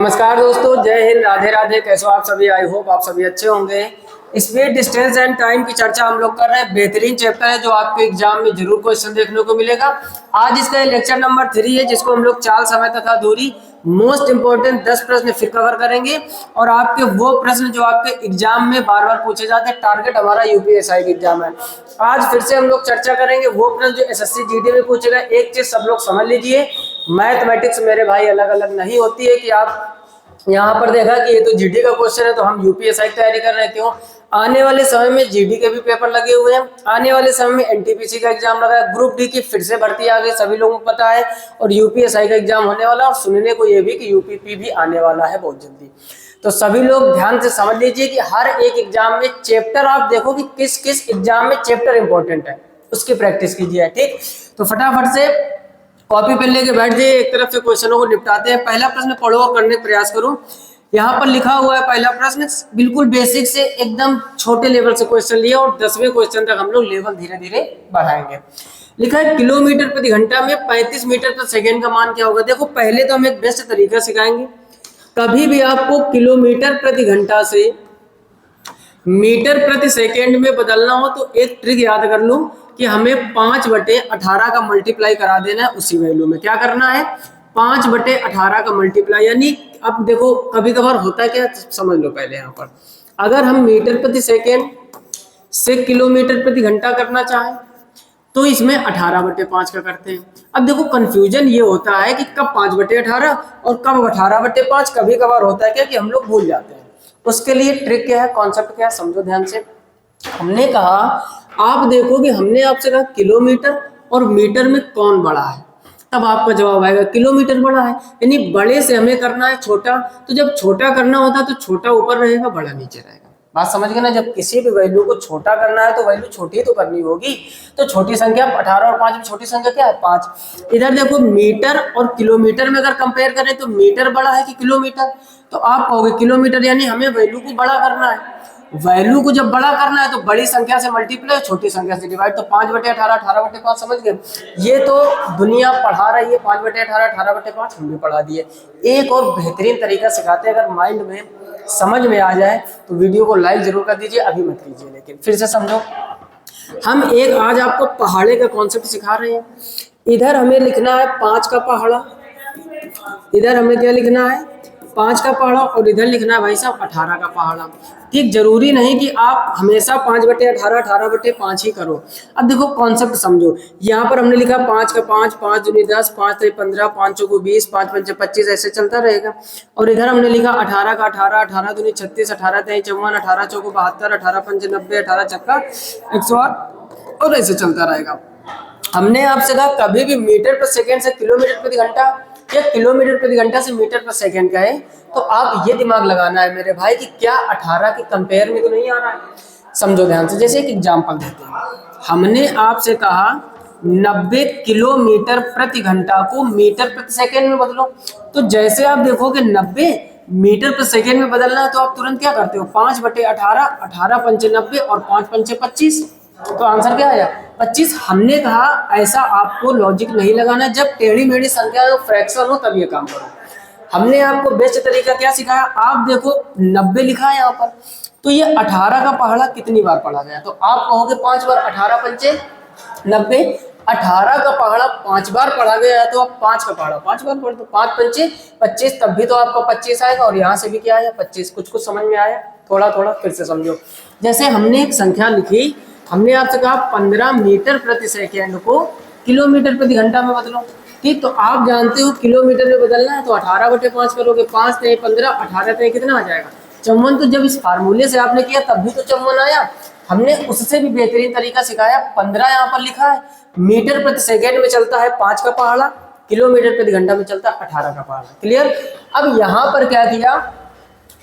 नमस्कार दोस्तों, जय हिंद, राधे राधे। कैसे हो आप सभी? आई होप आप सभी अच्छे होंगे। स्पीड, डिस्टेंस एंड टाइम की चर्चा हम लोग कर रहे हैं। बेहतरीन चैप्टर है जो आपके एग्जाम में जरूर क्वेश्चन देखने को मिलेगा। आज इसका लेक्चर नंबर 3 है जिसको हम लोग चाल, समय तथा दूरी, मोस्ट इंपोर्टेंट 10 प्रश्न फिर कवर करेंगे। और आपके वो प्रश्न जो आपके एग्जाम में बार बार पूछे जाते हैं। टारगेट हमारा यूपीएसआई का एग्जाम है। आज फिर से हम लोग चर्चा करेंगे वो प्रश्न जो एसएससी जीडी में पूछेगा। एक चीज सब लोग समझ लीजिए, मैथमेटिक्स मेरे भाई अलग अलग नहीं होती है कि आप यहाँ पर देखा कि ये तो जीडी का क्वेश्चन है तो हम यूपीएसआई की तैयारी कर रहे हैं। क्यों? आने वाले समय में जीडी के भी पेपर लगे हुए हैं। आने वाले समय में एनटीपीसी का एग्जाम लगा है। ग्रुप डी की फिर से भर्ती आ गई, सभी लोगों को पता है। और यूपीएसआई का एग्जाम होने वाला, और सुनने को ये भी कि यूपीपी भी आने वाला है बहुत जल्दी। तो सभी लोग ध्यान से समझ लीजिए कि हर एक एग्जाम में चैप्टर आप देखो कि किस किस एग्जाम में चैप्टर इंपॉर्टेंट है, उसकी प्रैक्टिस कीजिए। ठीक, तो फटाफट से कॉपी पेन लेके बैठ जाइए, एक तरफ से क्वेश्चनों को निपटाते हैं। पहला प्रश्न पढ़ो और करने का प्रयास करो। यहाँ पर लिखा हुआ है पहला प्रश्न, बिल्कुल बेसिक से एकदम छोटे लेवल से क्वेश्चन लिया और 10वें क्वेश्चन तक हम लोग लेवल धीरे धीरे बढ़ाएंगे। लिखा है किलोमीटर प्रति घंटा में 35 मीटर प्रति सेकेंड का मान क्या होगा। देखो, पहले तो हम एक बेस्ट तरीका सिखाएंगे। कभी भी आपको किलोमीटर प्रति घंटा से मीटर प्रति सेकेंड में बदलना हो तो एक ट्रिक याद कर लो कि हमें 5/18 का मल्टीप्लाई करा देना है उसी वैल्यू में। क्या करना है? 5/18 का मल्टीप्लाई। यानी अब देखो, कभी कभार होता है क्या, समझ लो पहले। यहाँ पर अगर हम मीटर प्रति सेकेंड से किलोमीटर प्रति घंटा करना चाहें तो इसमें 18/5 का करते हैं। अब देखो, कंफ्यूजन ये होता है कि कब 5/18 और कब 18/5। कभी कभार होता है क्या कि हम लोग भूल जाते हैं। उसके लिए ट्रिक क्या है, कॉन्सेप्ट क्या है, समझो ध्यान से। हमने कहा, आप देखो कि हमने आपसे कहा किलोमीटर और मीटर में कौन बड़ा है, तब आपका जवाब आएगा किलोमीटर बड़ा है। यानी बड़े से हमें करना है छोटा, तो जब छोटा करना होता है तो छोटा ऊपर रहेगा, बड़ा नीचे रहेगा। बात समझ गए ना? जब किसी भी वैल्यू को छोटा करना है तो वैल्यू छोटी तो करनी होगी। तो छोटी संख्या 18 और 5 में छोटी संख्या क्या है? 5। इधर देखो, मीटर और किलोमीटर में अगर कंपेयर करें तो मीटर बड़ा है कि किलोमीटर? तो आप कहोगे किलोमीटर। यानी हमें वैल्यू को बड़ा करना है। वैल्यू को जब बड़ा करना है तो बड़ी संख्या से मल्टीप्लाई, छोटी संख्या से डिवाइड। तो 5/18 18/5 समझ गए। ये तो दुनिया पढ़ा रही है, 5/18 18/5 हम भी पढ़ा दिए। एक और बेहतरीन तरीका सिखाते हैं, अगर माइंड में समझ में आ जाए तो वीडियो को लाइक जरूर कर दीजिए। अभी मत कीजिए, लेकिन फिर से समझो। हम एक आज आपको पहाड़े का कॉन्सेप्ट सिखा रहे हैं। इधर हमें लिखना है 5 का पहाड़ा, इधर हमें क्या लिखना है? 5 का पहाड़ा, और इधर लिखना है भाई साहब 18 का पहाड़ा। ठीक, जरूरी नहीं कि आप हमेशा 5/18 18/5 ही करो। अब देखो कॉन्सेप्ट समझो। यहाँ पर हमने लिखा 5 का 5, 5 दूनी 10, 5 3 15, 5 चौको 20, 5 पंचे 25, ऐसे चलता रहेगा। और इधर हमने लिखा 18 का 18, 18 दूनी 36, 18 3 54, 18 चौको 72, 18 पंचे 90, 18 छक्का 108, और ऐसे चलता रहेगा। हमने आपसे कहा कभी भी मीटर पर सेकेंड से किलोमीटर प्रति घंटा या किलोमीटर प्रति घंटा से मीटर पर सेकेंड का है, तो आप ये दिमाग लगाना है मेरे भाई कि क्या 18 के कंपेयर में तो नहीं आ रहा है। समझो ध्यान से। जैसे एक एग्जांपल देते हैं, हमने आपसे कहा 90 किलोमीटर प्रति घंटा को मीटर प्रति सेकेंड में बदलो। तो जैसे आप देखोगे 90 मीटर प्रति सेकेंड में बदलना है तो आप तुरंत क्या करते हो? 5/18, 18 पंचे 90 और 5 पंचे 25। तो आंसर क्या आया? 25। हमने कहा ऐसा आपको लॉजिक नहीं लगाना, जब टेढ़ी मेढ़ी संख्या हो, फ्रैक्शन हो, तब ये काम करो। हमने आपको बेस्ट तरीका क्या सिखाया? आप देखो 90 लिखा है यहाँ पर, तो ये 18 का पहाड़ा कितनी बार पढ़ा गया? तो आप कहोगे 5 बार। 18 पंचे 90, 18 का पहाड़ा 5 बार पढ़ा गया है, तो आप 5 का पहाड़ा 5 बार पढ़ दो। 5 पंचे 25, तब भी तो आपका 25 आएगा। और यहाँ से भी क्या आया? 25। कुछ कुछ समझ में आया? थोड़ा थोड़ा फिर से समझो। जैसे हमने एक संख्या लिखी, हमने आपसे कहा 15 मीटर प्रति सेकेंड को किलोमीटर प्रति घंटा में बदलो। ठीक, तो आप जानते हो किलोमीटर में बदलना है तो 18/5 करोगे। 5 3 15, 18 3 कितना आ जाएगा? 54। तो जब इस फार्मूले से आपने किया तब भी तो 54 आया। हमने उससे भी बेहतरीन तरीका सिखाया। 15 यहाँ पर लिखा है, मीटर प्रति सेकेंड में चलता है 5 का पहाड़ा, किलोमीटर प्रति घंटा में चलता है 18 का पहाड़ा। क्लियर? अब यहाँ पर क्या किया?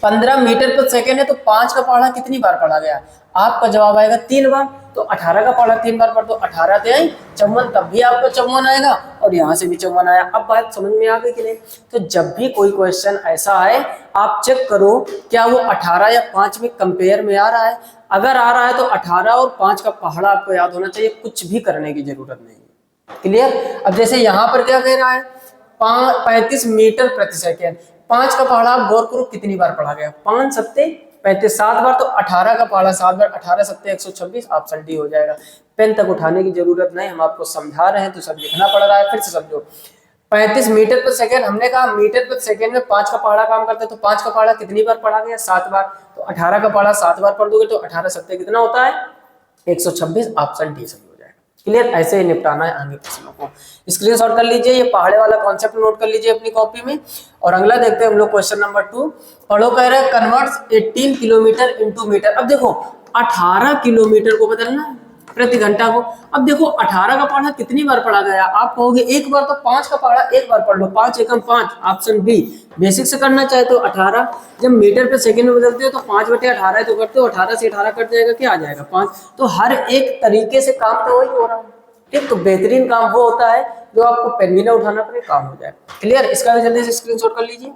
15 मीटर प्रति सेकेंड है तो 5 का पहाड़ा कितनी बार पढ़ा गया? आपका जवाब आएगा 3 बार। तो 18 का पहाड़ा 3 बार पढ़ दो। 18 ते 54, तब भी आपका 54 आएगा। और यहाँ से भी 54 आया। अब बात समझ में आ गई कि नहीं? तो जब भी कोई क्वेश्चन ऐसा है, आप चेक करो क्या वो 18 या 5 में कंपेयर में आ रहा है। अगर आ रहा है तो 18 और 5 का पहाड़ा आपको याद होना चाहिए, कुछ भी करने की जरूरत नहीं। क्लियर? अब जैसे यहाँ पर क्या कह रहा है? 35 मीटर प्रति सेकेंड। 5 का पहाड़ा आप गौर करो कितनी बार पढ़ा गया, 5 सत्ते 35, 7 बार, तो 18 का पहाड़ा 7 बार, 18 सत्ते 126, ऑप्शन डी हो जाएगा। पेन तक उठाने की जरूरत नहीं, हम आपको समझा रहे हैं तो सब लिखना पड़ रहा है। फिर से समझो, 35 मीटर पर सेकेंड, हमने कहा मीटर पर सेकेंड में 5 का पहाड़ा काम करता है, तो 5 का पहाड़ा कितनी बार पढ़ा गया, 7 बार, तो 18 का पहाड़ा 7 बार पढ़ दोगे तो 18 सत्ते कितना होता है, 126, ऑप्शन डी सही हो जाएगा। क्लियर, ऐसे ही निपटाना है आगे प्रश्नों को। स्क्रीनशॉट कर लीजिए, ये पहाड़े वाला कॉन्सेप्ट नोट कर लीजिए अपनी कॉपी में। और अगला देखते हैं हम लोग क्वेश्चन नंबर 2। पढ़ो, कह रहे हैं कन्वर्ट्स 18 किलोमीटर इनटू मीटर। अब देखो 18 किलोमीटर को बदलना प्रति घंटा को। अब देखो 18 का पहाड़ा कितनी बार पढ़ा गया, आप कहोगे एक बार, तो 5 का पहाड़ा एक बार पढ़ लो, 5 एकम 5, ऑप्शन बी। बेसिक से करना चाहे तो 18, जब मीटर पे सेकंड में बदलते हो तो 5/18 तो करते हो, 18 से 18 कट जाएगा, क्या आ जाएगा 5। तो हर एक तरीके से काम तो वही हो रहा है, ठीक। तो बेहतरीन काम वो होता है जो आपको पेन भी ना उठाना पड़े, काम हो जाए। क्लियर, इसका भी जल्दी से स्क्रीनशॉट कर लीजिए।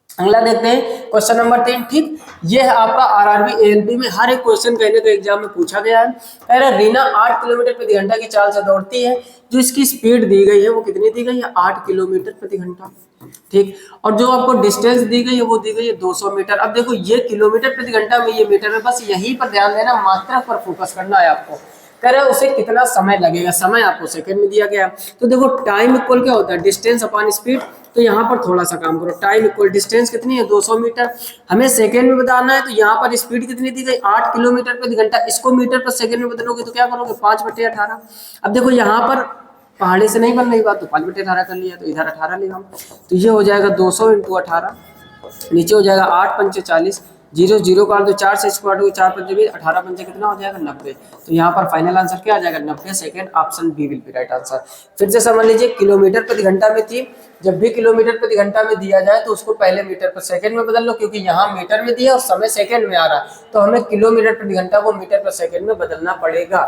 अगला देखते हैं क्वेश्चन नंबर 3, ठीक। ये है आपका आरआरबी एएनपी में हर एक क्वेश्चन कहीं ना कहीं एग्जाम में पूछा गया है। कह रहा है रीना 8 किलोमीटर प्रति घंटा की चाल से दौड़ती है, जो इसकी स्पीड दी गई है वो कितनी दी गई है, 8 किलोमीटर प्रति घंटा, ठीक। और जो आपको डिस्टेंस दी गई है वो दी गई है 200 मीटर। अब देखो ये किलोमीटर प्रति घंटा में, ये मीटर में, बस यहीं पर ध्यान देना, मात्रा पर फोकस करना है आपको। कह रहा है उसे कितना समय लगेगा, समय आपको सेकंड में दिया गया। तो देखो टाइम इक्वल क्या होता है, डिस्टेंस अपॉन स्पीड। तो यहाँ पर थोड़ा सा काम करो, टाइम इक्वल डिस्टेंस कितनी है 200 मीटर, हमें सेकंड में बताना है। तो यहाँ पर स्पीड कितनी दी गई 8 किलोमीटर प्रति घंटा, इसको मीटर पर सेकंड में बदलोगे तो क्या करोगे 5/18। अब देखो यहाँ पर पहाड़े से नहीं बन रही बात, तो 5/18 कर लिया, तो इधर 18 ले हम, तो ये हो जाएगा 200 × 18, नीचे हो जाएगा 8 पंचे 40, 0 0 काट दो, 4 से स्क्वायर हो 4 पंचे 20, 18 पंचे कितना हो जाएगा 90। तो यहाँ पर फाइनल आंसर क्या आ जाएगा 90 second, option B will be right answer. फिर से समझ लीजिए, किलोमीटर प्रति घंटा में थी, जब भी किलोमीटर प्रति घंटा में दिया जाए तो उसको पहले मीटर पर सेकंड में बदल लो, क्योंकि यहाँ मीटर में दिया और समय सेकंड में आ रहा है, तो हमें किलोमीटर प्रति घंटा को मीटर पर सेकंड में बदलना पड़ेगा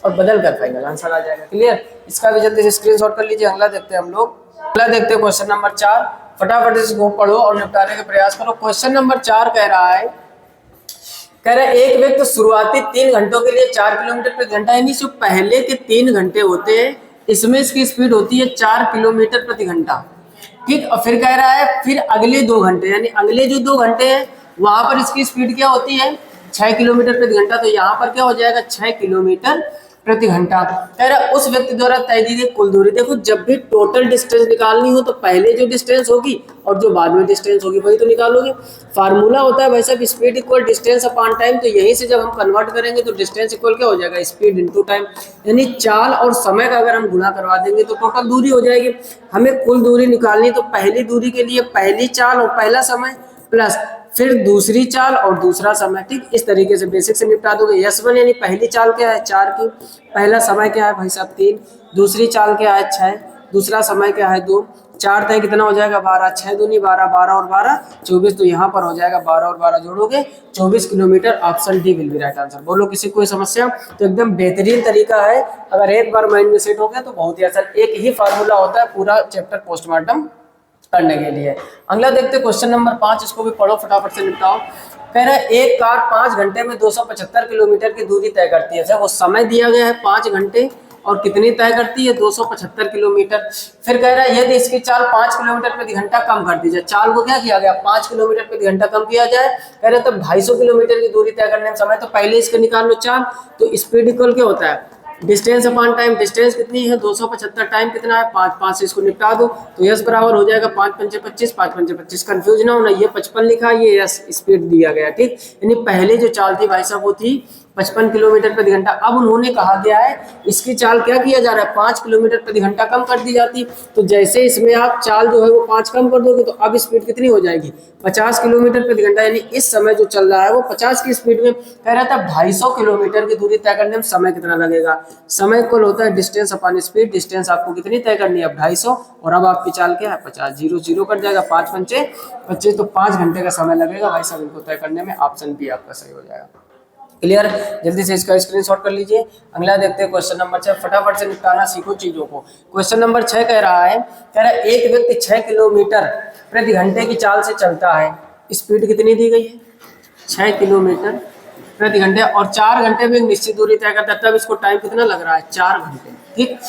और बदल कर फाइनल आंसर आ जाएगा। क्लियर, इसका भी जल्दी से स्क्रीनशॉट कर लीजिए। अगला देखते हैं हम लोग, अगला देखते हैं क्वेश्चन नंबर 4। फटाफट इसको पढ़ो और निपटाने का प्रयास करो। क्वेश्चन नंबर 4 कह रहा है, कह रहा है एक व्यक्ति शुरुआती 3 घंटों के लिए 4 किलोमीटर प्रति घंटा, यानी जो पहले के 3 घंटे होते हैं इसमें इसकी स्पीड होती है 4 किलोमीटर प्रति घंटा, ठीक। और फिर कह रहा है फिर अगले 2 घंटे, यानी अगले जो 2 घंटे हैं वहां पर इसकी स्पीड क्या होती है 6 किलोमीटर प्रति घंटा। तो यहाँ पर क्या हो जाएगा 6 किलोमीटर प्रति घंटा। कह रहा उस व्यक्ति द्वारा तय की गई कुल दूरी। देखो जब भी टोटल डिस्टेंस निकालनी हो तो पहले जो डिस्टेंस होगी और जो बाद में डिस्टेंस होगी वही तो निकालोगे। फार्मूला होता है भाई साहब speed equal distance upon time. तो यहीं से जब हम कन्वर्ट करेंगे तो डिस्टेंस इक्वल क्या हो जाएगा स्पीड इनटू टाइम, यानी चाल और समय का अगर हम गुणा करवा देंगे तो टोटल दूरी हो जाएगी। हमें कुल दूरी निकालनी तो पहली दूरी के लिए पहली चाल और पहला समय प्लस फिर दूसरी चाल और दूसरा समय, ठीक। इस तरीके से बेसिक से निपटा दोगे। S1 यानी पहली चाल क्या है 4 की, पहला समय क्या है भाई साहब 3, दूसरी चाल क्या है 6, दूसरा समय क्या है 2, 4 तय कितना हो जाएगा 12, 6 दूनी 12, 12 और 12 24। तो यहाँ पर हो जाएगा 12 और 12 जोड़ोगे 24 kilometre, option D will be right answer. बोलो किसी कोई समस्या? तो एकदम बेहतरीन तरीका है, अगर एक बार माइंड में सेट हो गया तो बहुत ही आसान। एक ही फार्मूला होता है पूरा चैप्टर पोस्टमार्टम करने के लिए। अगला देखते क्वेश्चन नंबर 5, इसको भी पढ़ो फटाफट से निपटाओ। कह रहा है एक कार 5 घंटे में 275 किलोमीटर की दूरी तय करती है। वो समय दिया गया है 5 घंटे और कितनी तय करती है 275 किलोमीटर। फिर कह रहा है यदि इसकी चाल 5 किलोमीटर प्रति घंटा कम कर दी जाए, चाल को क्या किया गया 5 किलोमीटर प्रति घंटा कम किया जाए, कह रहे तब 250 किलोमीटर की दूरी तय करने में समय। तो पहले इसका निकाल लो चाल, तो स्पीड इक्वल क्या होता है डिस्टेंस अपॉन टाइम। डिस्टेंस कितनी है 275, टाइम कितना है 5, 5 से इसको निपटा दो तो यस बराबर हो जाएगा 5 पंचे 25, 5 पंचे 25। कंफ्यूज ना होना, ये 55 लिखा, ये यस स्पीड दिया गया, ठीक। यानी पहले जो चाल थी भाई साहब वो थी 55 किलोमीटर प्रति घंटा। अब उन्होंने कहा गया है इसकी चाल क्या किया जा रहा है 5 किलोमीटर प्रति घंटा कम कर दी जाती। तो जैसे इसमें आप चाल जो है वो 5 कम कर दोगे तो अब स्पीड कितनी हो जाएगी 50 किलोमीटर प्रति घंटा। यानी इस समय जो चल रहा है वो 50 की स्पीड में। कह रहा था 250 किलोमीटर की दूरी तय करने में समय कितना लगेगा। समय इक्वल होता है डिस्टेंस अपॉन स्पीड। डिस्टेंस आपको कितनी तय करनी है 250 और अब आपकी चाल क्या है 50। 0 0 कट जाएगा 5 पंचे 25, तो 5 घंटे का समय लगेगा भाई साहब इनको तय करने में। ऑप्शन बी आपका सही हो जाएगा। क्लियर, जल्दी से इसका स्क्रीनशॉट कर लीजिए। अगला देखते हैं क्वेश्चन नंबर 6, फटाफट से निपटाना सीखो चीजों को। क्वेश्चन नंबर 6 कह रहा है एक व्यक्ति 6 किलोमीटर प्रति घंटे की चाल से चलता है। स्पीड कितनी दी गई है 6 किलोमीटर प्रति घंटे और 4 घंटे में एक निश्चित दूरी तय करता है। तब इसको टाइम कितना लग रहा है 4 घंटे। ठीक।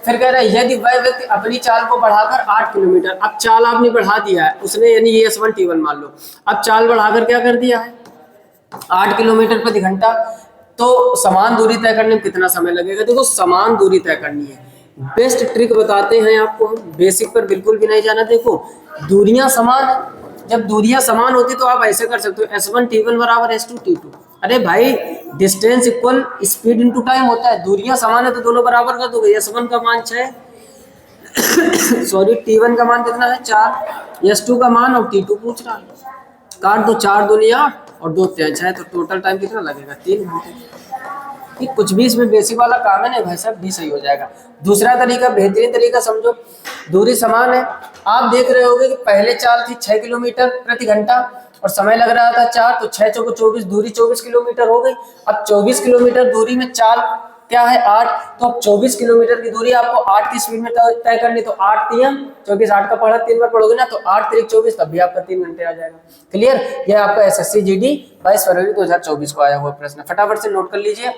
फिर कह रहा है यदि वह व्यक्ति अपनी चाल को बढ़ाकर 8 किलोमीटर, अब चाल आपने बढ़ा दिया है उसने, यानी ये S1 T1 मान लो, अब चाल बढ़ाकर क्या कर दिया है 8 किलोमीटर प्रति घंटा, तो समान दूरी तय करने में कितना समय लगेगा। देखो समान दूरी तय करनी है, बेस्ट ट्रिक बताते हैं आपको, बेसिक पर बिल्कुल भी नहीं जाना। देखो दूरियां समान है, जब दूरियां समान होती तो आप ऐसे कर सकते हो S1 T1 बराबर S2 T2। अरे भाई distance equal speed into time होता है, दूरियां समान है तो दोनों बराबर कर दोगे। S1 का मान 6 सॉरी T1 का मान कितना है 4, S2 का मान और T2 पूछ रहा है। काट दो, 4 दूनी 8 और 2 3 6, तो टोटल टाइम कितना लगेगा 3 घंटे। ठीक, कुछ भी इसमें बेसिक वाला काम है ना भाई साहब, भी सही हो जाएगा। दूसरा तरीका, बेहतरीन तरीका समझो, दूरी समान है, आप देख रहे होगे कि पहले चाल थी 6 किलोमीटर प्रति घंटा और समय लग रहा था 4, तो 6 चौको 24, दूरी 24 किलोमीटर हो गई। अब 24 किलोमीटर दूरी में चाल क्या है 8, तो अब 24 किलोमीटर की दूरी आपको 8 की स्पीड में तय करनी, तो 8 3 24, 8 का पढ़ा 3 बार पढ़ोगे ना, तो 8 3 24, तब भी आपका 3 घंटे आ जाएगा। क्लियर, यह आपका SSC GD 22 फरवरी 2024 को आया हुआ प्रश्न, फटाफट से नोट कर लीजिए।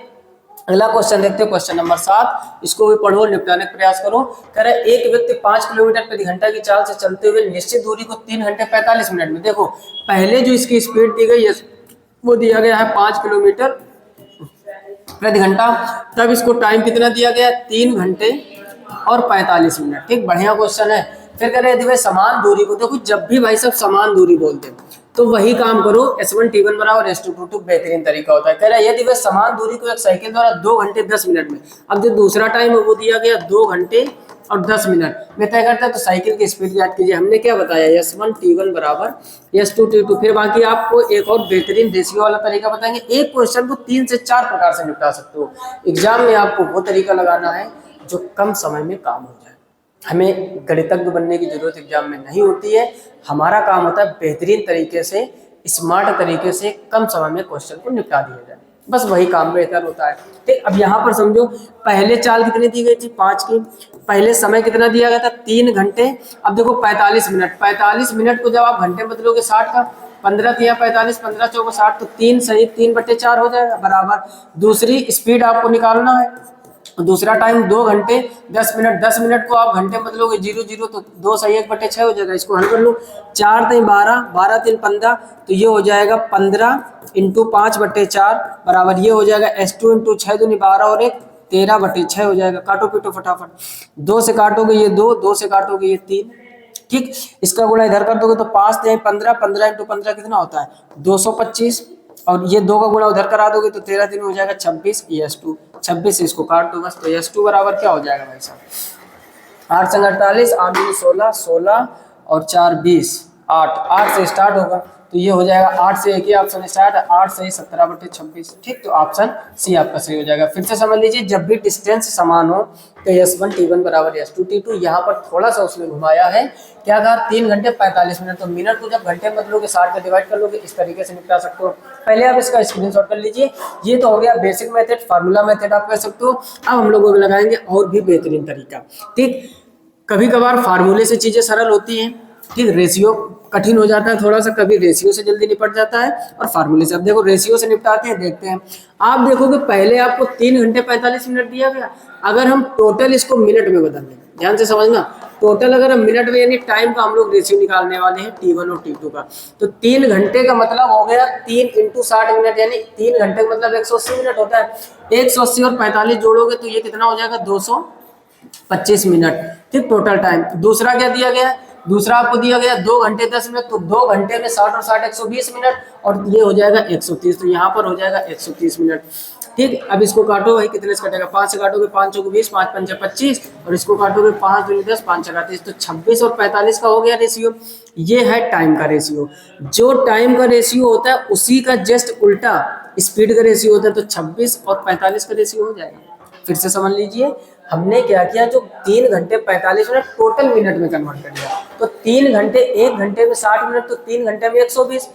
अगला क्वेश्चन देखते हैं, क्वेश्चन नंबर 7, इसको भी पढ़ो, निपटाने का प्रयास करो। कह रहे एक व्यक्ति 5 किलोमीटर प्रति घंटा की चाल से चलते हुए निश्चित दूरी को 3 घंटे 45 मिनट में, देखो पहले जो इसकी स्पीड दी गई है वो दिया गया है 5 किलोमीटर प्रति घंटा, तब इसको टाइम कितना दिया गया 3 घंटे और 45 मिनट। ठीक, बढ़िया क्वेश्चन है। फिर कह रहे यदि भाई समान दूरी को, देखो जब भी भाई सब समान दूरी बोलते हैं तो वही काम करो, S1 T1 बराबर S2 T2 बेहतरीन तरीका होता है। कह रहा है यदि वह समान दूरी को एक साइकिल द्वारा 2 घंटे 10 मिनट में, अब जो दूसरा टाइम है वो दिया गया 2 घंटे और 10 मिनट में तय करता है, तो साइकिल की स्पीड याद कीजिए, हमने क्या बताया S1 T1 बराबर S2 T2। फिर बाकी आपको एक और बेहतरीन रेशियो वाला तरीका बताएंगे, एक क्वेश्चन को 3 से 4 प्रकार से निपटा सकते हो। एग्जाम में आपको वो तरीका लगाना है जो कम समय में काम हो जाए। हमें गणितज्ञ बनने की जरूरत एग्जाम में नहीं होती है, हमारा काम होता है बेहतरीन तरीके से, स्मार्ट तरीके से कम समय में क्वेश्चन को निपटा दिया जाए, बस वही काम बेहतर होता है। ठीक, अब यहाँ पर समझो पहले चाल कितनी दी गई थी 5 की, पहले समय कितना दिया गया था 3 घंटे। अब देखो 45 मिनट, 45 मिनट को जब आप घंटे बदलोगे 60 का, 15 किया 45, 15 चौको 60, तो 3 सही 3/4 हो जाएगा बराबर। दूसरी स्पीड आपको निकालना है, दूसरा टाइम 2 घंटे 10 मिनट, 10 मिनट को आप घंटे बदलोगे 0 0, तो 2 सही 1/6 हो जाएगा। इसको हल कर लो, 4 3 12, 12 3 15, तो ये हो जाएगा 15 इंटू 5/4 बराबर ये हो जाएगा S2 इंटू 6 दूनी 12 और 1 13/6 हो जाएगा। काटो पीटो फटाफट, 2 से काटोगे ये 2, 2 से काटोगे ये 3। ठीक, इसका गुणा इधर कर दोगे तो 5 3 15, 15 इंटू 15 कितना होता है 225, और ये 2 का गुणा उधर करा दोगे तो 13 3 हो जाएगा 26, ये S2 26 से इसको काट दो बस, तो S2 बराबर क्या हो जाएगा भाई साहब 8 संग 48, 8 दूनी 16, 16 और 4 20, 8 8 से स्टार्ट होगा, तो ये हो जाएगा 8 से एक ही ऑप्शन स्टार्ट, 8 से 17/26। ठीक, तो ऑप्शन सी आपका सही हो जाएगा। फिर से समझ लीजिए, जब भी डिस्टेंस समान हो तो S1 T1 बराबर S2 T2। यहाँ पर थोड़ा सा उसने घुमाया है, क्या कहा 3 घंटे 45 मिनट, तो मिनट को जब घंटे में बदलोगे 60 का डिवाइड कर लोगे, इस तरीके से निपटा सकते हो। पहले आप इसका स्क्रीनशॉट कर लीजिए। ये तो हो गया बेसिक मेथड, फार्मूला मेथड आप कह सकते हो। अब हम लोग लगाएंगे और भी बेहतरीन तरीका। ठीक, कभी कभार फार्मूले से चीजें सरल होती हैं, ठीक, रेशियो कठिन हो जाता है थोड़ा सा, कभी रेशियो से जल्दी निपट जाता है और फार्मूले से। अब देखो रेशियो से निपटाते हैं, देखते हैं। आप देखोगे पहले आपको 3 घंटे 45 मिनट दिया गया, अगर हम टोटल इसको मिनट में बदल दें, ध्यान से समझना, टोटल अगर हम मिनट में यानी टाइम का हम लोग रेशियो निकालने वाले हैं T1 और T2 का, तो 3 घंटे का मतलब हो गया 3 इंटू 60 मिनट, यानी 3 घंटे का मतलब 180 मिनट होता है। 180 और 45 जोड़ोगे तो ये कितना हो जाएगा 225 मिनट। ठीक, टोटल टाइम। दूसरा क्या दिया गया है, दूसरा आपको दिया गया 2 घंटे 10 मिनट, तो 2 घंटे में 60 और 60 120 मिनट, और ये हो जाएगा 130, तो यहाँ पर हो जाएगा 130 मिनट। ठीक, अब इसको काटो भाई, कितने से कटेगा 5 से काटोगे 5 चौको 20, 5 पंचे 25, और इसको काटोगे 5 दूनी 10, 5 छक्का 30, तो 26 और 45 का हो गया रेशियो। ये है टाइम का रेशियो। जो टाइम का रेशियो होता है उसी का जस्ट उल्टा स्पीड का रेशियो होता है, तो 26 और 45 का रेशियो हो जाएगा। फिर से समझ लीजिए, हमने क्या किया, जो 3 घंटे 45 मिनट टोटल मिनट में कन्वर्ट कर दिया, तो 3 घंटे 1 घंटे में 60 मिनट, तो 3 घंटे में 120,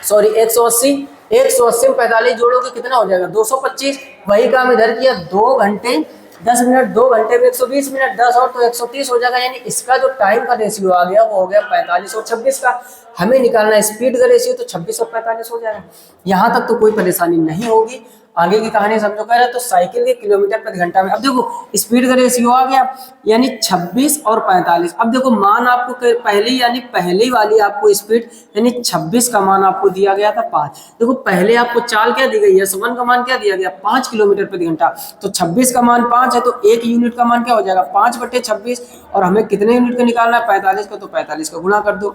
सॉरी 180, 180 में 45 जोड़ोगे कितना हो जाएगा 225। वही काम इधर किया, 2 घंटे 10 मिनट, 2 घंटे में 120 मिनट, 10 और तो 130 हो जाएगा, यानी इसका जो टाइम का रेशियो आ गया वो हो गया 45 और 26 का। हमें निकालना है स्पीड का रेशियो, तो 26 और 45 हो जाएगा। यहाँ तक तो कोई परेशानी नहीं होगी। आगे की कहानी समझो। कह रहे तो साइकिल के किलोमीटर प्रति घंटा में, अब देखो स्पीड का रेशियो आ गया, यानी 26 और 45। अब देखो मान आपको पहले यानी पहली वाली आपको स्पीड यानी 26 का मान आपको दिया गया था 5। देखो पहले आपको चाल क्या दी गई है, S1 का मान क्या दिया गया 5 किलोमीटर प्रति घंटा, तो 26 का मान 5 है तो 1 यूनिट का मान क्या हो जाएगा 5/26। और हमें कितने यूनिट का निकालना है 45 का, तो 45 का गुणा कर दो।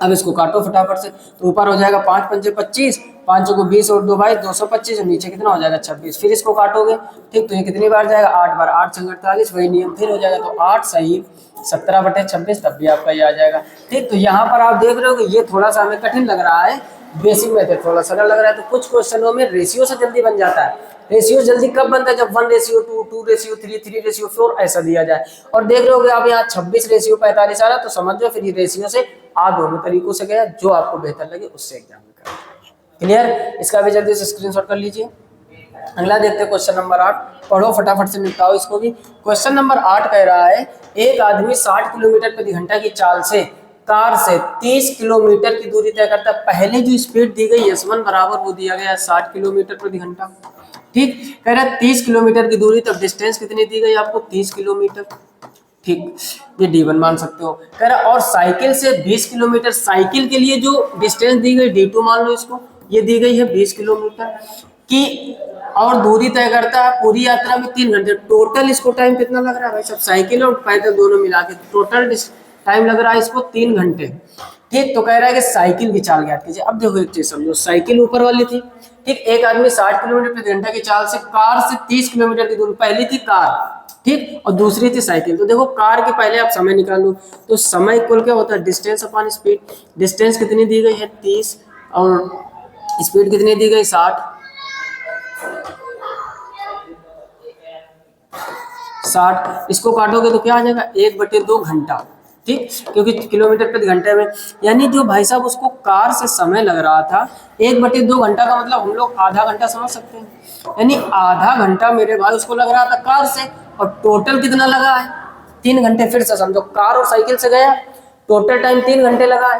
अब इसको काटो फटाफट से, तो ऊपर हो जाएगा 5 पंजे 25, 5 को 20 और 2 भाई 225, और नीचे कितना हो जाएगा 26। फिर इसको काटोगे, ठीक, तो ये कितनी बार जाएगा 8 बार, 8 संग 48, वही नियम फिर हो जाएगा, तो 8 सही 17/26, तब भी आपका ये आ जाएगा। ठीक, तो यहाँ पर आप देख रहे हो कि ये थोड़ा सा हमें कठिन लग रहा है, बेसिक मेथड थोड़ा सरल लग रहा है, तो कुछ क्वेश्चनों में रेशियो से जल्दी बन जाता है। रेशियो जल्दी कब बनता है, जब 1:2, 2:3, 3:4 ऐसा दिया जाए। और देख रहे हो आप यहाँ 26:45 आ रहा, तो समझ लो फिर ये रेशियो से आ दोनों तरीकों से गया, जो आपको बेहतर लगे उससे एग्जाम में करें। क्लियर, इसका भी जल्दी से स्क्रीनशॉट कर लीजिए। अगला देखते हैं क्वेश्चन नंबर 8, पढ़ो फटाफट से निपटाओ इसको भी। क्वेश्चन नंबर 8 कह रहा है एक आदमी 60 किलोमीटर प्रति घंटा की चाल से कार से 30 किलोमीटर की दूरी तय करता है। पहले जो स्पीड दी गई S1 बराबर वो दिया गया 60 किलोमीटर प्रति घंटा। ठीक, कह रहा है 30 किलोमीटर की दूरी, तब डिस्टेंस कितनी दी गई आपको 30 किलोमीटर। ठीक, ये D1 मान सकते हो। कह रहा और साइकिल से 20 किलोमीटर, साइकिल के लिए जो डिस्टेंस दी गई D2 मान लो इसको, ये दी गई है 20 किलोमीटर की, और दूरी तय करता है पूरी यात्रा में 3 घंटे। टोटल इसको टाइम कितना लग रहा है भाई सब, साइकिल और पैदल दोनों मिला के टोटल टाइम लग रहा है इसको 3 घंटे। ठीक, तो कह रहा है कि साइकिल की चाल ज्ञात कीजिए। अब देखो एक चीज समझो, साइकिल ऊपर वाली थी, ठीक, एक आदमी 60 किलोमीटर प्रति घंटा की चाल से कार से 30 किलोमीटर की दूरी, पहली थी कार, ठीक, और दूसरी थी साइकिल। तो देखो कार के पहले आप समय निकालो, तो समय इक्वल क्या होता है डिस्टेंस अपॉन स्पीड। डिस्टेंस कितनी दी गई है 30 और स्पीड कितनी दी गई 60। इसको काटोगे तो क्या आ जाएगा 1/2 घंटा। ठीक, क्योंकि किलोमीटर प्रति घंटे में, यानी जो भाई साहब उसको कार से समय लग रहा था 1/2 घंटा का मतलब हम लोग आधा घंटा समझ सकते हैं, यानी आधा घंटा मेरे भाई उसको लग रहा था कार से, और टोटल कितना लगा है 3 घंटे। फिर से समझो, कार और साइकिल से गया, टोटल टाइम 3 घंटे लगा है।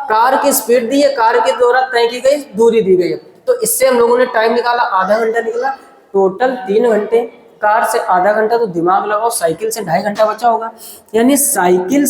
कार की स्पीड दी है, कार के द्वारा तय की गई दूरी दी गई है, तो इससे हम लोगों ने टाइम निकाला, आधा घंटा निकला, टोटल 3 घंटे। कार से आधा घंटा, तो दिमाग लगाओ साइकिल से 2.5 घंटा बचा होगा, यानी साइकिल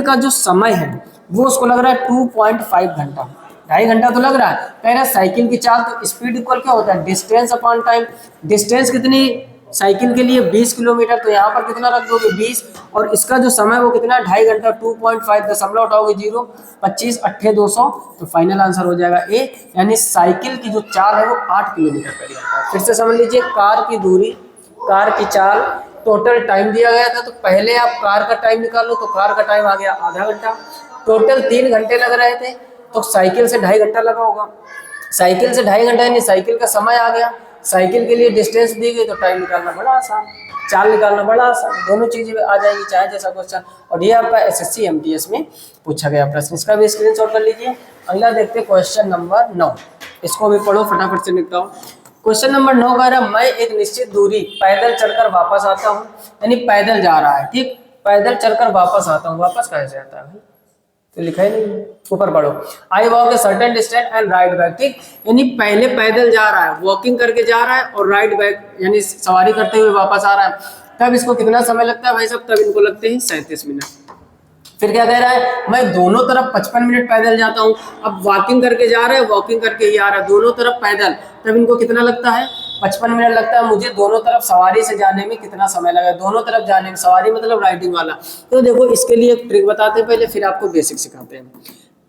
का जो समय है वो उसको लग रहा है 2.5 घंटा, 2.5 घंटा तो लग रहा है। कह रहा है साइकिल की चाल, तो स्पीड इक्वल क्या होता है डिस्टेंस अपॉन टाइम। डिस्टेंस कितनी साइकिल के लिए 20 किलोमीटर, तो यहाँ पर कितना रख दोगे 20, और इसका जो समय वो कितना 2.5 घंटा, 2.5 दशमलव उठाओगे 0, 25 8 200, तो फाइनल आंसर हो जाएगा ए, यानी साइकिल की जो चाल है वो 8 किलोमीटर पर है। फिर से समझ लीजिए, कार की दूरी, कार की चाल, टोटल टाइम दिया गया था, तो पहले आप कार का टाइम निकालो, तो कार का टाइम आ गया आधा घंटा, टोटल 3 घंटे लग रहे थे, तो साइकिल से 2.5 घंटा लगा होगा। साइकिल से 2.5 घंटा यानी साइकिल का समय आ गया, साइकिल के लिए डिस्टेंस दी गई, तो टाइम निकालना बड़ा आसान, चाल निकालना बड़ा आसान, दोनों चीजें आ जाएगी चाहे जैसा क्वेश्चन। और ये आपका SSC MTS में पूछा गया प्रश्न, इसका भी स्क्रीनशॉट कर लीजिए। अगला देखते हैं क्वेश्चन नंबर 9, इसको भी पढ़ो फटाफट से निपटाओ। क्वेश्चन नंबर 9 कह रहा है मैं एक निश्चित दूरी पैदल चलकर वापस आता हूँ, यानी पैदल जा रहा है, ठीक, पैदल चलकर वापस आता हूँ, वापस कैसे आता है भाई, तो लिखा ही नहीं, ऊपर पढ़ो। I walk a certain distance and ride back, ठीक, यानी पहले पैदल जा रहा है, वॉकिंग करके जा रहा है, और राइड बैक यानी सवारी करते हुए वापस आ रहा है। तब इसको कितना समय लगता है भाई साहब, तब इनको लगते हैं 37 मिनट। फिर क्या कह रहा है, मैं दोनों तरफ 55 मिनट पैदल जाता हूँ। अब वॉकिंग करके जा रहा है, वॉकिंग करके ही आ रहा है, दोनों तरफ पैदल, तब इनको कितना लगता है 55 मिनट लगता है। मुझे दोनों तरफ सवारी से जाने में कितना समय लगा, दोनों तरफ जाने में, सवारी मतलब राइडिंग वाला। तो देखो इसके लिए एक ट्रिक बताते हैं पहले, फिर आपको बेसिक सिखाते हैं।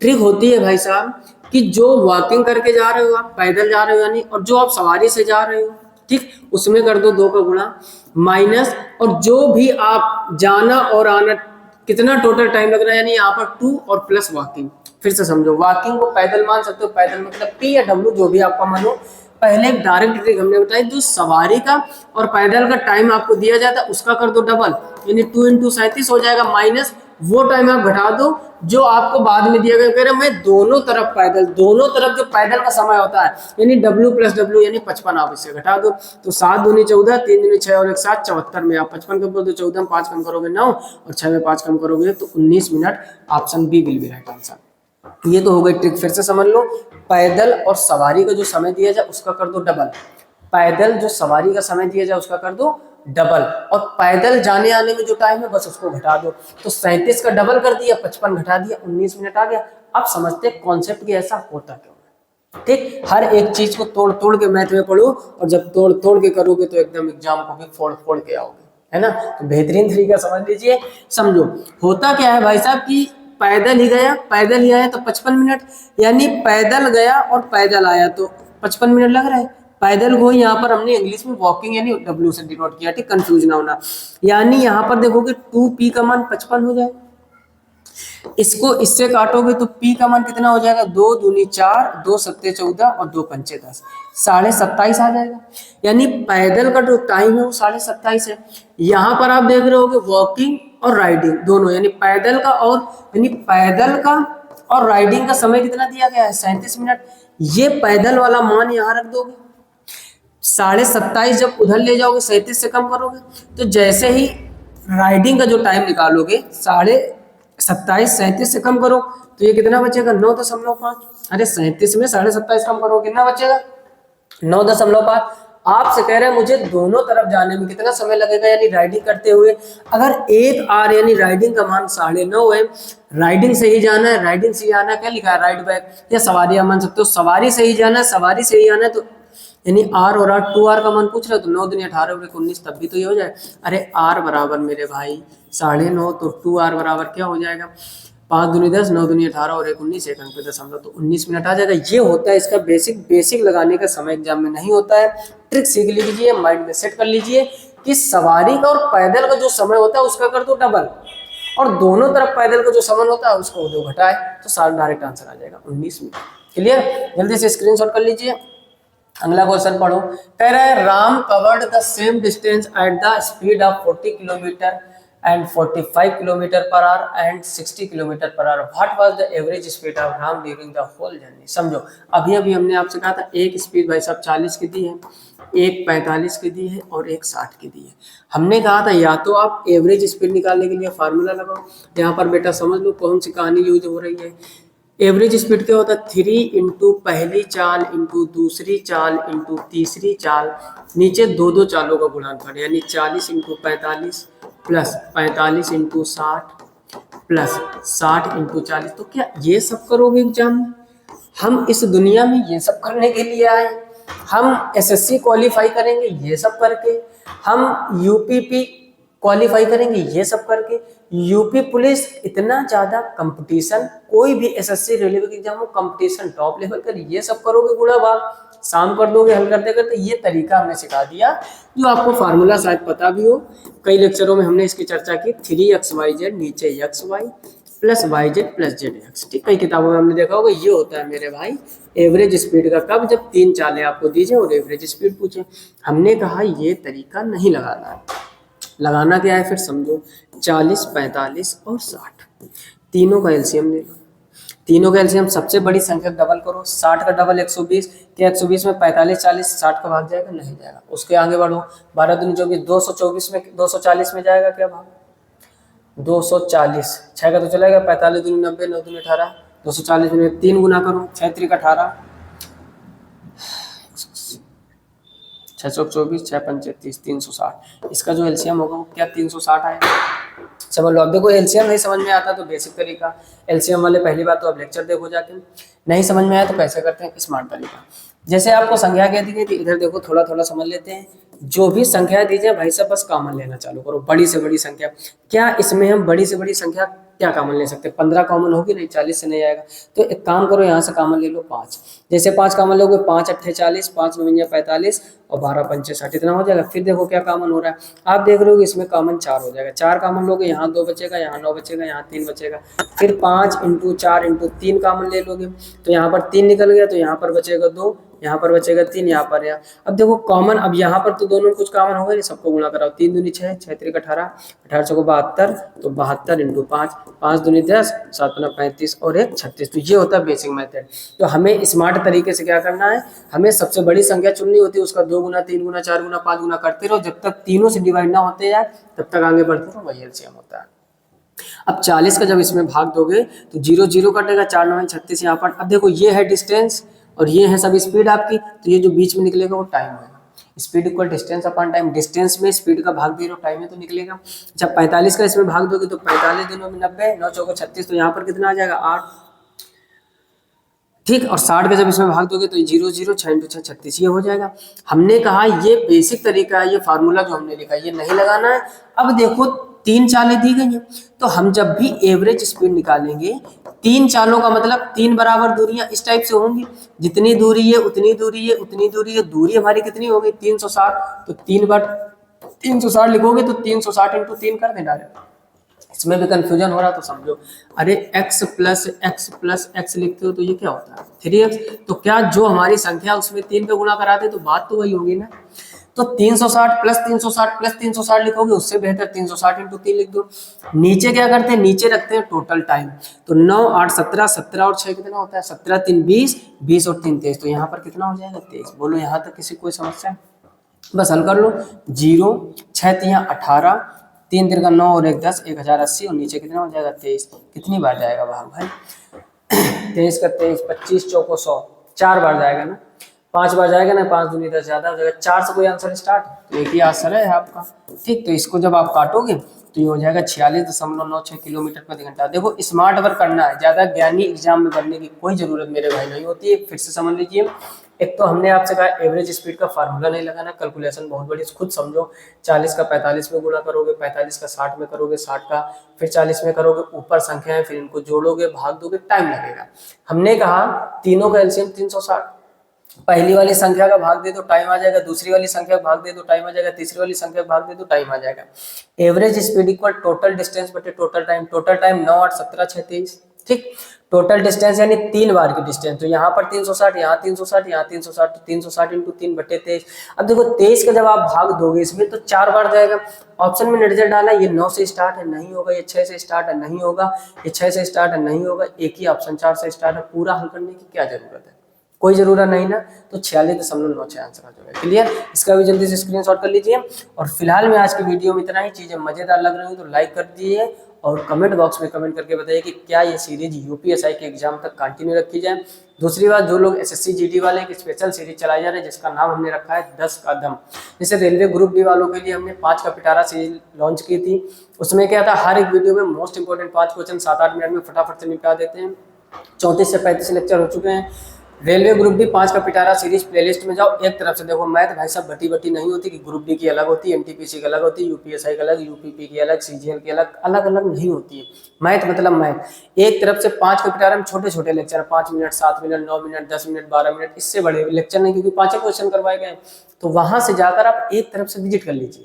ट्रिक होती है भाई साहब कि जो वॉकिंग करके जा रहे हो आप, पैदल जा रहे हो यानी, और जो आप सवारी से जा रहे हो, ठीक, उसमें कर दो 2 का गुणा माइनस, और जो भी आप जाना और आना कितना टोटल टाइम लग रहा है, यानी यहाँ पर 2 और प्लस वॉकिंग। फिर से समझो, वॉकिंग को पैदल मान सकते हो, पैदल मतलब P या W जो भी आपका मानो। पहले एक डायरेक्ट ट्रिक हमने बताई, जो सवारी का और पैदल का टाइम आपको दिया जाता है उसका कर दो डबल, यानी 2 × 37 हो जाएगा, माइनस वो टाइम आप घटा दो जो आपको बाद में दिया गया। कह रहे मैं दोनों तरफ पैदल, दोनों तरफ जो पैदल का समय होता है यानी W + W यानी 55, आप इससे घटा दो, तो 7 दूनी 14, 3 दूनी 6 और 1 7, 74 में आप 55 कम करोगे 14 में 5 कम करोगे 9, और 6 में 5 कम करोगे तो 19 minute. Option B will be right answer. ये तो हो गई ट्रिक, फिर से समझ लो। पैदल और सवारी का जो समय दिया जाए उसका कर दो डबल, पैदल जो सवारी का समय दिया जाए उसका कर दो डबल, और पैदल जाने आने में जो टाइम है बस उसको घटा दो। तो 37 का डबल कर दिया, 55 घटा दिया, 19 मिनट आ गया। अब समझते हैं कॉन्सेप्ट की ऐसा होता क्यों है। ठीक, हर एक चीज को तोड़ तोड़ के मैथ में पढ़ो, और जब तोड़ तोड़ के करोगे तो एकदम एग्जाम को भी फोड़ फोड़ के आओगे, है ना। तो बेहतरीन तरीका समझ लीजिए। समझो होता क्या है भाई साहब कि पैदल ही गया, पैदल ही आया तो 55 मिनट, यानी पैदल गया और पैदल आया तो 55 मिनट लग रहा है। पैदल को यहाँ पर हमने इंग्लिश में वॉकिंग यानी W से डिनोट किया, ठीक, कंफ्यूज ना होना। यानी यहाँ पर देखोगे 2p का मान 55 हो जाएगा, इसको इससे काटोगे तो p का मान कितना हो जाएगा, 2 दूनी 4, 2 सत्ते 14 और 2 पंचे 10, 27.5 आ जाएगा। यानी पैदल का जो टाइम है वो 27.5 है। यहाँ पर आप देख रहे होगे वॉकिंग और राइडिंग दोनों, यानी पैदल का और यानी पैदल का और राइडिंग का समय कितना दिया गया है, 37 मिनट। ये पैदल वाला मान यहाँ रख दोगे, 27.5 जब उधर ले जाओगे 37 से कम करोगे, तो जैसे ही राइडिंग का जो टाइम निकालोगे 27.5 37 से कम करो तो ये कितना बचेगा, 9.5। अरे 37 में 27.5 कम करो कितना बचेगा, 9.5। आपसे कह रहे हैं मुझे दोनों तरफ जाने में कितना समय लगेगा, यानी राइडिंग करते हुए। अगर 1 आवर यानी राइडिंग का मान 9.5 है, राइडिंग से ही जाना है, राइडिंग से ही आना है, क्या लिखा है राइड बैक, या सवारी आप मान सकते हो, सवारी से ही जाना है, सवारी से ही आना है, तो यानी आर और आर 2 आर का मान पूछ रहे हो तो 9 दूनी 18 और 19, तब भी तो ये हो जाए। अरे आर बराबर मेरे भाई 9.5, तो 2 आर बराबर क्या हो जाएगा, 5 दूनी 10, 9 दूनी 18 और 19, एक अंक पे दशमलव, तो 19 मिनट आ जाएगा। ये होता है इसका बेसिक लगाने का समय, एग्जाम में नहीं होता है। ट्रिक सीख लीजिए, माइंड में सेट कर लीजिए कि सवारी का और पैदल का जो समय होता है उसका कर दो डबल, और दोनों तरफ पैदल का जो समय होता है उसको 2 घटाए, तो सारा डायरेक्ट आंसर आ जाएगा 19 मिनट। क्लियर, जल्दी से स्क्रीनशॉट कर लीजिए। अगला क्वेश्चन पढ़ो। कह रहा है Ram covered the same distance at the speed of 40 kilometre and 45 kilometre per hour and 60 kilometre per hour. What was the average speed of Ram during the whole journey. समझो, अभी अभी हमने आपसे कहा था एक स्पीड भाई साहब 40 की दी है, एक 45 की दी है और एक 60 की दी है। हमने कहा था या तो आप एवरेज स्पीड निकालने के लिए फार्मूला लगाओ, यहाँ पर बेटा समझ लो कौन सी कहानी यूज हो रही है। एवरेज स्पीड क्या होता है, 3 इंटू पहली चाल इंटू दूसरी चाल इंटू तीसरी चाल, नीचे 2 चालों का गुणनफल, यानी 40 into 45 plus 45 into 60 plus 60 into 40। तो क्या ये सब करोगे एग्जाम में? हम इस दुनिया में ये सब करने के लिए आए? हम एसएससी क्वालिफाई करेंगे ये सब करके, हम यूपीपी क्वालिफाई करेंगे ये सब करके, यूपी पुलिस इतना ज्यादा कंपटीशन, कोई भी एसएससी रेलवे एग्जाम हो कंपटीशन टॉप लेवल का, ये सब करोगे गुणा भाग, शाम कर दोगे हल करते करते। ये तरीका हमने सिखा दिया, जो आपको फार्मूला शायद पता भी हो, कई लेक्चरों में हमने इसकी चर्चा की। 3xyz नीचे xy plus yz plus zx, ठीक, कई किताबों में हमने देखा होगा। ये होता है मेरे भाई एवरेज स्पीड का कब, जब 3 चालें आपको दीजिए और एवरेज स्पीड पूछे। हमने कहा ये तरीका नहीं लगाना है, लगाना क्या है फिर समझो। 40 45 और 60 तीनों का एलसीएम ले लो, तीनों का एलसीएम सबसे बड़ी संख्या डबल करो। 60 का डबल 120, क्या 120 में 45 40 60 का भाग जाएगा, नहीं जाएगा। उसके आगे बढ़ो, 12 दूनी 24, 224 में 240 में जाएगा क्या भाग, 240, 6 का तो चलेगा, 45 दूनी 90, 9 दूनी 18, 240 में 3 गुना करो, 6 3 का 18, 624, 6 पंचे 30, 360। इसका जो एलसीएम होगा वो क्या 360 आएगा। समझ लो। अब देखो एलसीएम नहीं समझ में आता तो बेसिक तरीका, एलसीएम वाले पहली बात तो अब लेक्चर देखो जाके, नहीं समझ में आया तो कैसे करते हैं स्मार्ट तरीका। जैसे आपको संख्या कह दी गई थी, इधर देखो थोड़ा थोड़ा समझ लेते हैं। जो भी संख्या दीजिए भाई साहब बस कॉमन लेना चालू करो, बड़ी से बड़ी संख्या। क्या इसमें हम बड़ी से बड़ी संख्या क्या कॉमन ले सकते हैं, 15 कॉमन होगी नहीं, 40 से नहीं आएगा। तो एक काम करो यहाँ से कॉमन ले लो 5, जैसे 5 कॉमन लोगे 5 अट्ठे 40, 5 9 45 और 12 पंचे 60, इतना हो जाएगा। फिर देखो क्या कॉमन हो रहा है, आप देख रहे हो इसमें कॉमन 4 हो जाएगा। 4 कॉमन लोगे यहाँ 2 बचेगा, यहाँ 9 बचेगा, यहाँ 3 बचेगा। फिर 5 इंटू 4 इंटू 3 कॉमन ले लोगे तो यहाँ पर 3 निकल गया, तो यहाँ पर बचेगा 2, यहाँ पर बचेगा 3, यहाँ पर यहाँ। अब देखो कॉमन, अब यहाँ पर तो दोनों कुछ कॉमन हो गए, सबको गुणा कराओ। 3 दूनी 6, 6 3 18, 18 से 72, तो 72 इंटू 5, 5 दूनी 10, 7 पंजा 35 और 1 36। तो ये होता है बेसिक मेथड। तो हमें स्मार्ट तरीके से क्या करना है, हमें सबसे बड़ी संख्या चुननी होती है, उसका 2 गुना 3 गुना 4 गुना 5 गुना करते रहो, जब तक तीनों से डिवाइड ना होते जाए तब तक आगे बढ़ते रहो, वही एलसीएम होता है। अब 40 का जब इसमें भाग दोगे तो 0 0 कटेगा, 4 9 36 यहाँ पर। अब देखो ये है डिस्टेंस और ये है सब स्पीड आपकी, तो ये जो बीच में निकलेगा वो टाइम है। Speed equal distance upon time, distance में स्पीड का भाग दे रहे हो टाइम में तो निकलेगा। जब 45 का इसमें भाग दोगे तो 45 दिनों में 90, 9 चौको 36, तो यहाँ पर कितना आ जाएगा 8, ठीक। और 60 का जब इसमें भाग दोगे तो 0 0 6 × 6 36 ये हो जाएगा। हमने कहा ये बेसिक तरीका है, ये फार्मूला जो हमने लिखा ये नहीं लगाना है। अब देखो 3 चालें दी गई हैं, तो हम जब भी एवरेज स्पीड निकालेंगे 3 चालों का मतलब 3 बराबर दूरियां इस टाइप से होंगी, जितनी दूरी है उतनी दूरी है उतनी दूरी है, दूरी हमारी कितनी हो गई 360, तो 3 बार 360 लिखोगे तो 360 × 3 कर देना है। इसमें भी कंफ्यूजन हो रहा तो समझो, अरे x प्लस x लिखते हो तो ये क्या होता है 3x, तो क्या जो हमारी संख्या उसमें 3 पे गुणा कराते तो बात तो वही होगी ना। तो 360 प्लस 360 प्लस 360 लिखोगे, उससे बेहतर 360 × 3 लिख दो। नीचे क्या करते हैं, नीचे रखते हैं टोटल टाइम, तो 9 8 17, 17 और 6 कितना होता है 17 3 20, 20 और 3 23, तो यहाँ पर कितना हो जाएगा 23। बोलो यहाँ तक किसी कोई समस्या, बस हल कर लो। 0 6 3 18, 3 3 का 9 और 1 10, 1080, और नीचे कितना हो जाएगा 23। कितनी बार जाएगा भाग भाई 23 का 23, 25 चौको 100, 4 बार जाएगा ना, 5 बार जाएगा ना, 5 दूनी 10 ज्यादा हो जाएगा। 4 से कोई आंसर स्टार्ट, तो एक ही आंसर है आपका, ठीक। तो इसको जब आप काटोगे तो ये हो जाएगा 46.96 किलोमीटर प्रति घंटा। देखो स्मार्ट वर्क करना है, ज्यादा ज्ञानी एग्जाम में बनने की कोई जरूरत मेरे भाई नहीं होती है। फिर से समझ लीजिए, एक तो हमने आपसे कहा एवरेज स्पीड का फार्मूला नहीं लगाना, कैलकुलेशन बहुत बड़ी खुद समझो। 40 का 45 में गुणा करोगे, 45 का 60 में करोगे, 60 का फिर 40 में करोगे, ऊपर संख्याएं फिर इनको जोड़ोगे, भाग दोगे, टाइम लगेगा। हमने कहा तीनों का एलसीएम 360, पहली वाली संख्या का भाग दे दो टाइम आ जाएगा, दूसरी वाली संख्या का भाग दे दो टाइम आ जाएगा, तीसरी वाली संख्या का भाग दे दो टाइम आ जाएगा। Average speed equal total distance बटे टोटल टाइम, टोटल टाइम 9 8 17 6 23, ठीक। टोटल डिस्टेंस यानी 3 बार की डिस्टेंस, तो यहाँ पर 360, यहाँ 360, यहाँ 360, तो 360 × 3 बटे 23। अब देखो 23 का जब आप भाग दोगे इसमें तो 4 बार जाएगा। ऑप्शन में नजर डाला, ये 9 से स्टार्ट है नहीं होगा, ये 6 से स्टार्ट है नहीं होगा, ये 6 से स्टार्ट है नहीं होगा, एक ही ऑप्शन 4 से स्टार्ट है। पूरा हल करने की क्या जरूरत है, कोई जरूरत नहीं ना, तो 46.96 आंसर आ जाएगा। क्लियर, इसका भी जल्दी से स्क्रीनशॉट कर लीजिए। और फिलहाल में आज की वीडियो में इतना ही। चीजें मजेदार लग रही हो तो लाइक कर दीजिए और कमेंट बॉक्स में कमेंट करके बताइए कि क्या ये सीरीज यूपीएसआई के एग्जाम तक कंटिन्यू रखी जाए। दूसरी बात, जो लोग एसएससी जीडी वाले एक स्पेशल सीरीज चलाई जा रही है जिसका नाम हमने रखा है 10 का दम। जैसे रेलवे ग्रुप डी वालों के लिए हमने 5 का पिटारा सीरीज लॉन्च की थी। उसमें क्या था, हर एक वीडियो में मोस्ट इंपोर्टेंट 5 क्वेश्चन 7-8 मिनट में फटाफट से निपटा देते हैं। 34 से 35 लेक्चर हो चुके हैं। रेलवे ग्रुप डी 5 का पिटारा सीरीज प्लेलिस्ट में जाओ। एक तरफ से देखो, मैथ भाई साहब बटी बटी नहीं होती कि ग्रुप डी की अलग होती है, एनटीपीसी की अलग होती है, यूपीएसआई की अलग, यूपीपी की अलग, सीजीएल की अलग, अलग अलग नहीं होती है। मैथ मतलब मैथ। एक तरफ से 5 का पिटारा में छोटे छोटे lecture, 5 minute 7 minute 9 minute 10 minute 12 minute, इससे बड़े लेक्चर नहीं, क्योंकि 5 क्वेश्चन करवाए गए। तो वहां से जाकर आप एक तरफ से विजिट कर लीजिए।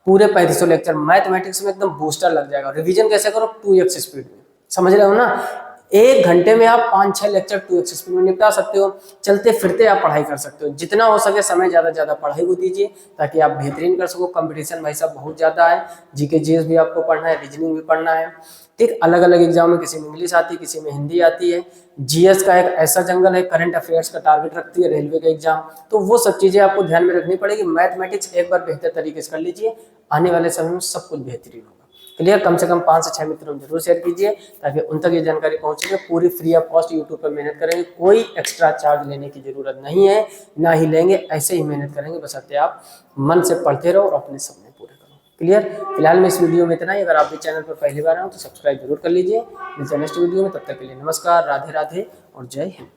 पूरे 3500 लेक्चर मैथमेटिक्स में एकदम बूस्टर लग जाएगा। रिवीजन कैसे करो, 2x स्पीड में, समझ रहे हो ना। 1 घंटे में आप 5-6 लेक्चर 2x स्पीड में निपटा सकते हो। चलते फिरते आप पढ़ाई कर सकते हो। जितना हो सके समय ज्यादा पढ़ाई को दीजिए ताकि आप बेहतरीन कर सको। कंपटीशन भाई साहब बहुत ज्यादा है, जीके जीएस भी आपको पढ़ना है, रीजनिंग भी पढ़ना है, ठीक। अलग अलग एग्जाम में किसी में इंग्लिश आती है, किसी में हिंदी आती है। जीएस का एक ऐसा जंगल है, करंट अफेयर्स का टारगेट रखती है रेलवे का एग्जाम, तो वो सब चीजें आपको ध्यान में रखनी पड़ेगी। मैथमेटिक्स एक बार बेहतर तरीके से कर लीजिए, आने वाले समय में सब कुछ बेहतरीन होगा। क्लियर, कम से कम 5 से 6 मित्रों में जरूर शेयर कीजिए ताकि उन तक ये जानकारी पहुंचे। पूरी फ्री ऑफ कॉस्ट यूट्यूब पर मेहनत करेंगे, कोई एक्स्ट्रा चार्ज लेने की जरूरत नहीं है, ना ही लेंगे, ऐसे ही मेहनत करेंगे, बशर्ते आप मन से पढ़ते रहो और अपने सपने पूरे करो। क्लियर, फिलहाल में इस वीडियो में इतना ही। अगर आप भी चैनल पर पहली बार आए हो तो सब्सक्राइब जरूर कर लीजिए। मिलते हैं नेक्स्ट वीडियो में, तब तक के लिए नमस्कार, राधे राधे और जय हिंद।